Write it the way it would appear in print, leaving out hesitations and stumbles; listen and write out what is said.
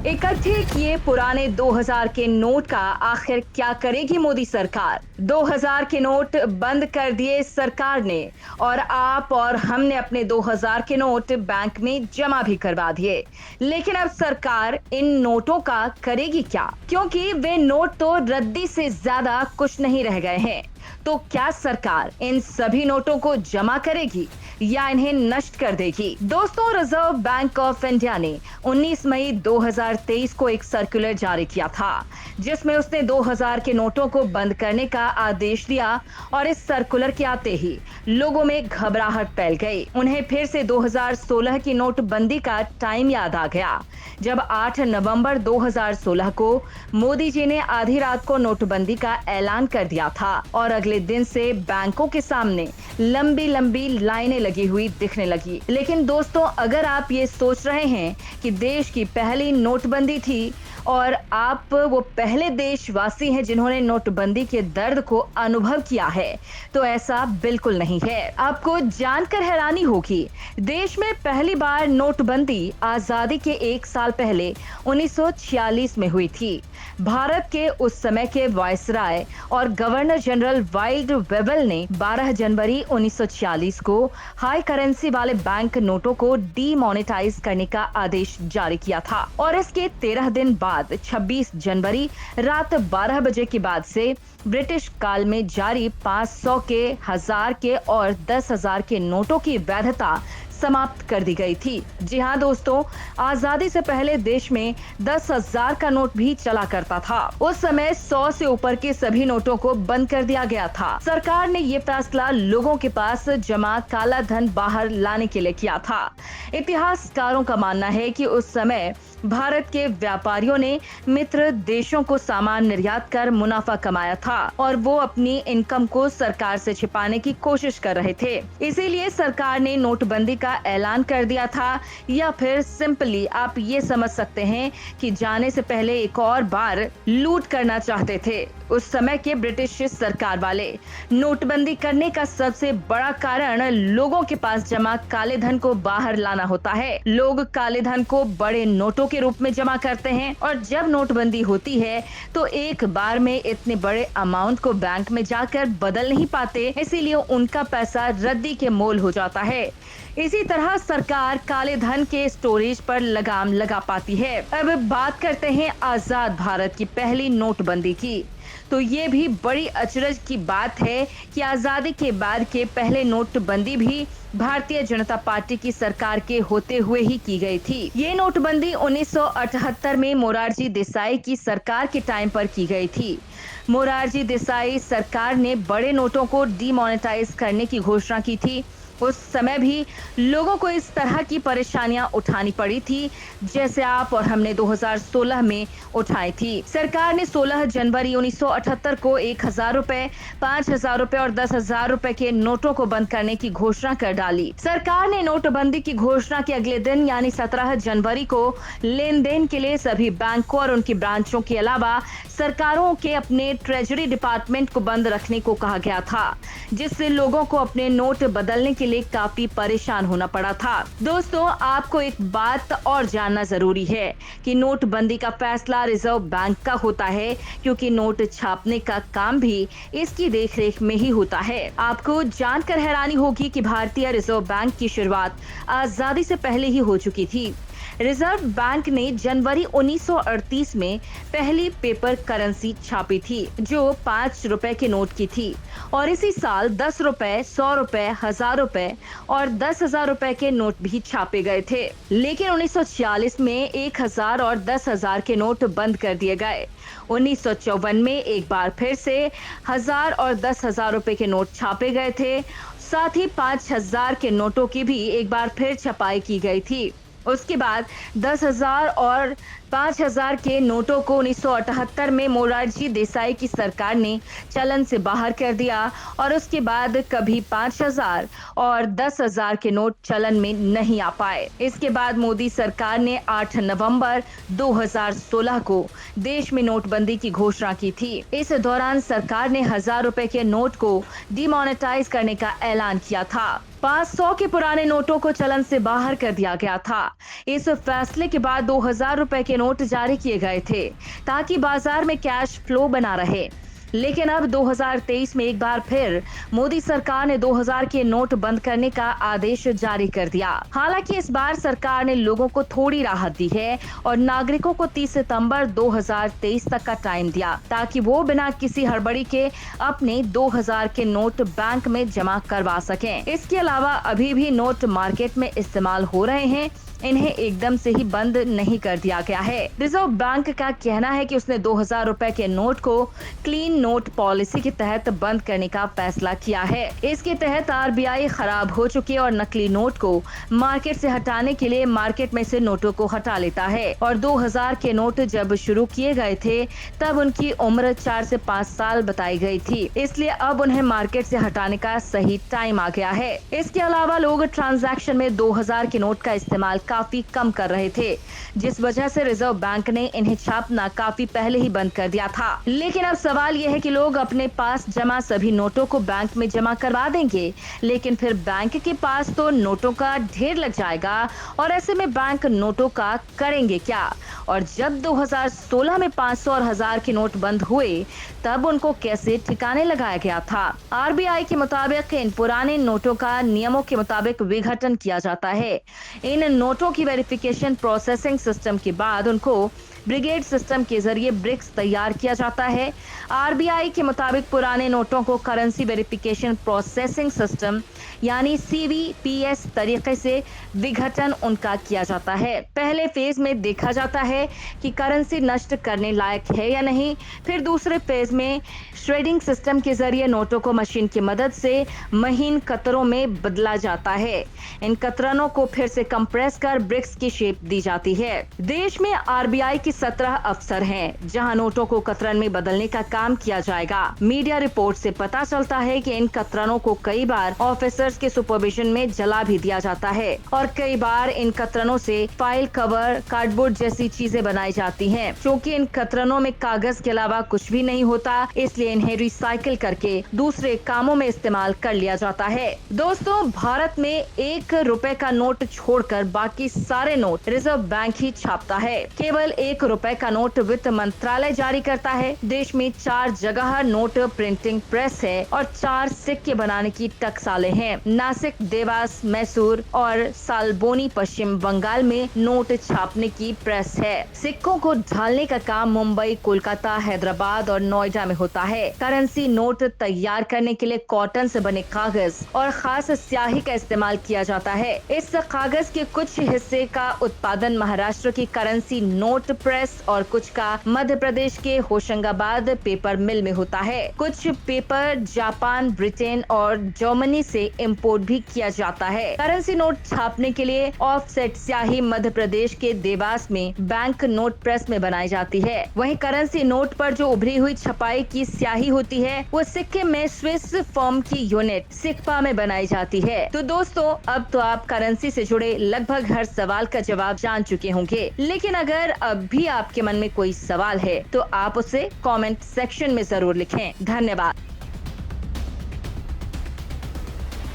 इकट्ठे किए पुराने 2000 के नोट का आखिर क्या करेगी मोदी सरकार। 2000 के नोट बंद कर दिए सरकार ने और आप और हमने अपने 2000 के नोट बैंक में जमा भी करवा दिए। लेकिन अब सरकार इन नोटों का करेगी क्या, क्योंकि वे नोट तो रद्दी से ज्यादा कुछ नहीं रह गए हैं। तो क्या सरकार इन सभी नोटों को जमा करेगी या इन्हें नष्ट कर देगी? दोस्तों, रिजर्व बैंक ऑफ इंडिया ने 19 मई 2023 को एक सर्कुलर जारी किया था, जिसमें उसने 2000 के नोटों को बंद करने का आदेश दिया और इस सर्कुलर के आते ही लोगों में घबराहट फैल गई। उन्हें फिर से 2016 की नोटबंदी का टाइम याद आ गया, जब 8 नवंबर 2016 को मोदी जी ने आधी रात को नोटबंदी का ऐलान कर दिया था और अगले दिन से बैंकों के सामने लंबी लंबी लाइनें लगी हुई दिखने लगी। लेकिन दोस्तों, अगर आप ये सोच रहे हैं कि देश की पहली नोटबंदी थी और आप वो पहले देशवासी हैं जिन्होंने नोटबंदी के दर्द को अनुभव किया है, तो ऐसा बिल्कुल नहीं है। आपको जानकर हैरानी होगी, देश में पहली बार नोटबंदी आजादी के 1 साल पहले 1946 में हुई थी। भारत के उस समय के वायसराय और गवर्नर जनरल वाइल्ड वेबल ने 12 जनवरी 1946 को हाई करेंसी वाले बैंक नोटों को डीमोनेटाइज करने का आदेश जारी किया था और इसके 13 दिन बाद 26 जनवरी रात 12 बजे के बाद से ब्रिटिश काल में जारी 500 के, 1000 के और 10,000 के नोटों की वैधता समाप्त कर दी गई थी। जी हाँ दोस्तों, आजादी से पहले देश में 10,000 का नोट भी चला करता था। उस समय 100 से ऊपर के सभी नोटों को बंद कर दिया गया था। सरकार ने ये फैसला लोगों के पास जमा काला धन बाहर लाने के लिए किया था। इतिहासकारों का मानना है कि उस समय भारत के व्यापारियों ने मित्र देशों को सामान निर्यात कर मुनाफा कमाया था और वो अपनी इनकम को सरकार से छिपाने की कोशिश कर रहे थे। इसीलिए सरकार ने नोटबंदी का ऐलान कर दिया था, या फिर सिंपली आप ये समझ सकते हैं कि जाने से पहले एक और बार लूट करना चाहते थे उस समय के ब्रिटिश सरकार वाले। नोटबंदी करने का सबसे बड़ा कारण लोगों के पास जमा काले धन को बाहर लाना होता है। लोग काले धन को बड़े नोटों के रूप में जमा करते हैं और जब नोटबंदी होती है तो एक बार में इतने बड़े अमाउंट को बैंक में जाकर बदल नहीं पाते, इसीलिए उनका पैसा रद्दी के मोल हो जाता है। इसी तरह सरकार काले धन के स्टोरेज पर लगाम लगा पाती है। अब बात करते हैं आजाद भारत की पहली नोटबंदी की। तो ये भी बड़ी अचरज की बात है कि आजादी के बाद के पहले नोटबंदी भी भारतीय जनता पार्टी की सरकार के होते हुए ही की गई थी। ये नोटबंदी 1978 में मोरारजी देसाई की सरकार के टाइम पर की गई थी। मोरारजी देसाई सरकार ने बड़े नोटों को डीमोनेटाइज करने की घोषणा की थी। उस समय भी लोगों को इस तरह की परेशानियां उठानी पड़ी थी जैसे आप और हमने 2016 में उठाई थी। सरकार ने 16 जनवरी 1978 को 1,000 रुपए, 5,000 रुपए और 10,000 रुपए के नोटों को बंद करने की घोषणा कर डाली। सरकार ने नोटबंदी की घोषणा के अगले दिन यानी 17 जनवरी को लेन देन के लिए सभी बैंकों और उनकी ब्रांचों के अलावा सरकारों के अपने ट्रेजरी डिपार्टमेंट को बंद रखने को कहा गया था, जिससे लोगों को अपने नोट बदलने के लिए काफी परेशान होना पड़ा था। दोस्तों, आपको एक बात और जानना जरूरी है कि नोटबंदी का फैसला रिजर्व बैंक का होता है, क्योंकि नोट छापने का काम भी इसकी देखरेख में ही होता है। आपको जानकर हैरानी होगी कि भारतीय रिजर्व बैंक की शुरुआत आजादी से पहले ही हो चुकी थी। रिजर्व बैंक ने जनवरी 1938 में पहली पेपर करेंसी छापी थी, जो 5 रुपए के नोट की थी, और इसी साल 10 रुपए, 100 रुपए, 1000 रुपए और 10,000 रुपए के नोट भी छापे गए थे। लेकिन 1946 में 1,000 और 10,000 के नोट बंद कर दिए गए। 1954 में एक बार फिर से 1000 और 10,000 रुपए के नोट छापे गए थे। साथ ही 5,000 के नोटों की भी एक बार फिर छपाई की गई थी। उसके बाद 10,000 और 5,000 के नोटों को 1978 में मोरारजी देसाई की सरकार ने चलन से बाहर कर दिया और उसके बाद कभी 5,000 और 10,000 के नोट चलन में नहीं आ पाए। इसके बाद मोदी सरकार ने 8 नवंबर 2016 को देश में नोटबंदी की घोषणा की थी। इस दौरान सरकार ने 1,000 रुपए के नोट को डीमोनेटाइज करने का ऐलान किया था। 500 के पुराने नोटों को चलन से बाहर कर दिया गया था। इस फैसले के बाद 2,000 रुपए के नोट जारी किए गए थे ताकि बाजार में कैश फ्लो बना रहे। लेकिन अब 2023 में एक बार फिर मोदी सरकार ने 2000 के नोट बंद करने का आदेश जारी कर दिया। हालांकि इस बार सरकार ने लोगों को थोड़ी राहत दी है और नागरिकों को 30 सितंबर 2023 तक का टाइम दिया ताकि वो बिना किसी हड़बड़ी के अपने 2000 के नोट बैंक में जमा करवा सकें। इसके अलावा अभी भी नोट मार्केट में इस्तेमाल हो रहे हैं, इन्हें एकदम से ही बंद नहीं कर दिया गया है। रिजर्व बैंक का कहना है कि उसने 2000 रुपए के नोट को क्लीन नोट पॉलिसी के तहत बंद करने का फैसला किया है। इसके तहत आरबीआई खराब हो चुके और नकली नोट को मार्केट से हटाने के लिए मार्केट में से नोटों को हटा लेता है। और 2000 के नोट जब शुरू किए गए थे तब उनकी उम्र 4 से 5 साल बताई गई थी, इसलिए अब उन्हें मार्केट से हटाने का सही टाइम आ गया है। इसके अलावा लोग ट्रांजैक्शन में 2000 के नोट का इस्तेमाल काफी कम कर रहे थे, जिस वजह से रिजर्व बैंक ने इन्हें छापना काफी पहले ही बंद कर दिया था। लेकिन अब सवाल यह है कि लोग अपने पास जमा सभी नोटों को बैंक में जमा करवा देंगे, लेकिन फिर बैंक के पास तो नोटों का ढेर लग जाएगा और ऐसे में बैंक नोटों का करेंगे क्या? और जब 2016 में 500 और 1000 के नोट बंद हुए तब उनको कैसे ठिकाने लगाया गया था? आरबीआई के मुताबिक इन पुराने नोटों का नियमों के मुताबिक विघटन किया जाता है। इन नोटों की वेरिफिकेशन प्रोसेसिंग सिस्टम के बाद उनको ब्रिगेड सिस्टम के जरिए ब्रिक्स तैयार किया जाता है। आरबीआई के मुताबिक पुराने नोटों को करेंसी वेरिफिकेशन प्रोसेसिंग सिस्टम यानी सीवीपीएस तरीके से विघटन उनका किया जाता है। पहले फेज में देखा जाता है कि करेंसी नष्ट करने लायक है या नहीं, फिर दूसरे फेज में श्रेडिंग सिस्टम के जरिए नोटों को मशीन की मदद से महीन कतरों में बदला जाता है। इन कतरनों को फिर से कंप्रेस कर ब्रिक्स की शेप दी जाती है। देश में आरबीआई की 17 अफसर हैं, जहां नोटों को कतरन में बदलने का काम किया जाएगा। मीडिया रिपोर्ट से पता चलता है कि इन कतरनों को कई बार ऑफिसर्स के सुपरविजन में जला भी दिया जाता है और कई बार इन कतरनों से फाइल कवर, कार्डबोर्ड जैसी चीजें बनाई जाती हैं। क्योंकि इन कतरनों में कागज के अलावा कुछ भी नहीं होता, इसलिए इन्हें रिसाइकिल करके दूसरे कामों में इस्तेमाल कर लिया जाता है। दोस्तों, भारत में 1 रुपए का नोट छोड़कर बाकी सारे नोट रिजर्व बैंक ही छापता है। केवल 1 रुपए का नोट वित्त मंत्रालय जारी करता है। देश में 4 जगह नोट प्रिंटिंग प्रेस है और 4 सिक्के बनाने की टकसालें हैं। नासिक, देवास, मैसूर और सालबोनी पश्चिम बंगाल में नोट छापने की प्रेस है। सिक्कों को ढालने का काम मुंबई, कोलकाता, हैदराबाद और नोएडा में होता है। करेंसी नोट तैयार करने के लिए कॉटन से बने कागज और खास स्याही का इस्तेमाल किया जाता है। इस कागज के कुछ हिस्से का उत्पादन महाराष्ट्र की करेंसी नोट प्रेस और कुछ का मध्य प्रदेश के होशंगाबाद पेपर मिल में होता है। कुछ पेपर जापान, ब्रिटेन और जर्मनी से इंपोर्ट भी किया जाता है। करेंसी नोट छापने के लिए ऑफसेट स्याही मध्य प्रदेश के देवास में बैंक नोट प्रेस में बनाई जाती है। वहीं करेंसी नोट पर जो उभरी हुई छपाई की स्याही होती है वो सिक्के में स्विस फर्म की यूनिट सिक्पा में बनाई जाती है। तो दोस्तों, अब तो आप करेंसी से जुड़े लगभग हर सवाल का जवाब जान चुके होंगे, लेकिन अगर अब भी आपके मन में कोई सवाल है तो आप उसे कमेंट सेक्शन में जरूर लिखें। धन्यवाद।